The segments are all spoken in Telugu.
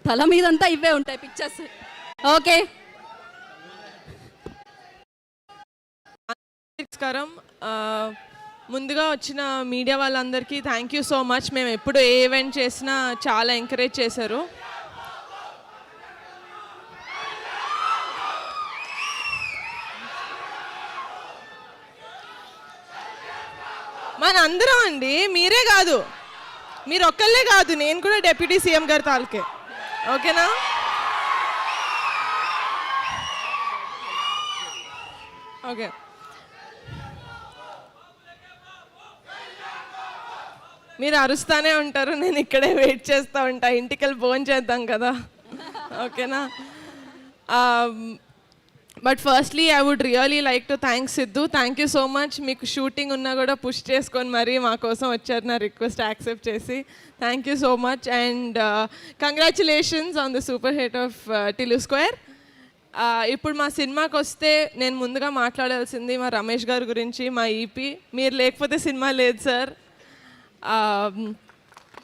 తల మీదంతా ఇవే ఉంటాయి పిక్చర్స్. ఓకే, నమస్కారం. ముందుగా వచ్చిన మీడియా వాళ్ళందరికీ థ్యాంక్ యూ సో మచ్. మేము ఎప్పుడు ఏ ఈవెంట్ చేసినా చాలా ఎంకరేజ్ చేశారు. మనందరం అండి, మీరే కాదు, మీరు ఒక్కళ్ళే కాదు, నేను కూడా డిప్యూటీ సీఎం గారి తాలూకే. ఓకేనా? ఓకే, మీరు అరుస్తానే ఉంటారు, నేను ఇక్కడే వెయిట్ చేస్తూ ఉంటా. ఇంటికి వెళ్ళి భోజనం చేద్దాం కదా. ఓకేనా? But firstly I would really like to thank Siddhu. Thank you so much. మీకు షూటింగ్ ఉన్నా కూడా పుష్ చేసుకొని మరీ మా కోసం వచ్చారు, నా రిక్వెస్ట్ యాక్సెప్ట్ చేసి. Thank you so much and congratulations on the super hit of Tillu square. ఇప్పుడు మా సినిమాకి వస్తే నేను ముందుగా మాట్లాడాల్సింది మా రమేష్ గారి గురించి, మా ఈపీ. మీరు లేకపోతే సినిమా లేదు sir.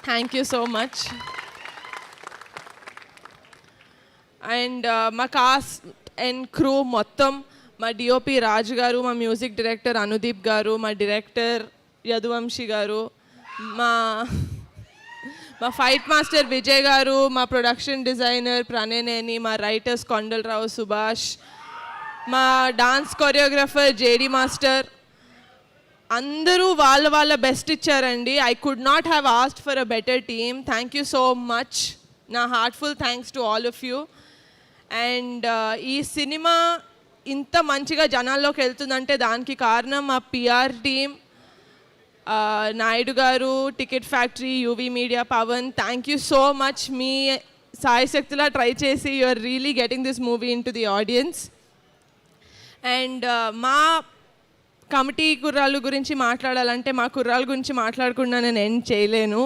Thank you so much. And మా కాస్ట్ అండ్ క్రూ మొత్తం, మా డిఓపి రాజు గారు, మా మ్యూజిక్ డైరెక్టర్ అనుదీప్ గారు, మా డైరెక్టర్ యదువంశీ గారు, మా ఫైట్ మాస్టర్ విజయ్ గారు, మా ప్రొడక్షన్ డిజైనర్ ప్రణయనేని, మా రైటర్స్ కొండలరావు సుభాష్, మా డాన్స్ కొరియోగ్రాఫర్ జేడి మాస్టర్, అందరూ వాళ్ళ బెస్ట్ ఇచ్చారండి. I could not have asked for a better team. Thank you so much. నా heartful thanks to all of you. And ఈ సినిమా ఇంత మంచిగా జనాల్లోకి వెళ్తుందంటే దానికి కారణం మా PR team, Naidu garu, ticket factory, UV media, Pavan. Thank you so much. మీ సాయశక్తిలా ట్రై చేసి you are really getting this movie into the audience. And మా కమిటీ కుర్రాళ్ళ గురించి మాట్లాడాలంటే మా కుర్రాళ్ళ గురించి మాట్లాడకుండా నేను ఎండ్ చేయలేను.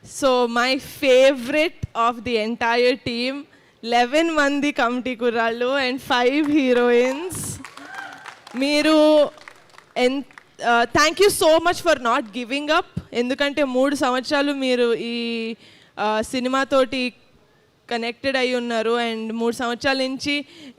So my favourite of the entire team, 11 మంది కమిటీ కుర్రాళ్ళు అండ్ 5 హీరోయిన్స్. మీరు thank you so much for not giving up. ఎందుకంటే 3 సంవత్సరాలు మీరు ఈ సినిమాతోటి కనెక్టెడ్ అయి ఉన్నారు అండ్ 3 సంవత్సరాల నుంచి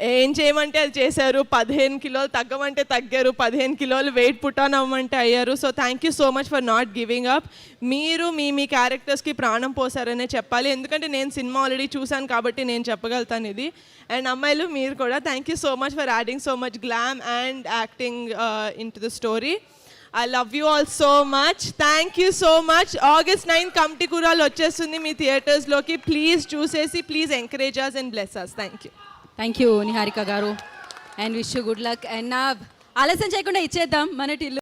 ఏం చేయమంటే అది చేశారు. 15 కిలోలు తగ్గమంటే తగ్గారు, 15 కిలోలు వెయిట్ పుట్ ఆన్ అవ్వమంటే అయ్యారు. So thank you so much for not giving up. మీరు మీ క్యారెక్టర్స్కి ప్రాణం పోసారనే చెప్పాలి, ఎందుకంటే నేను సినిమా ఆల్రెడీ చూశాను కాబట్టి నేను చెప్పగలుగుతాను ఇది. అండ్ అమ్మాయిలు మీరు కూడా thank you so much for adding so much glam and acting in to the story. I love you all so much. Thank you so much. August 9th కమిటీ కుర్రాళ్ళు వచ్చేస్తుంది మీ థియేటర్స్లోకి. ప్లీజ్ చూసేసి please encourage us and bless us. Thank you. Thank you Niharika garu and wish you good luck. And నా ఆలస్యం చేయకుండా ఇచ్చేద్దాం మన టిల్లు.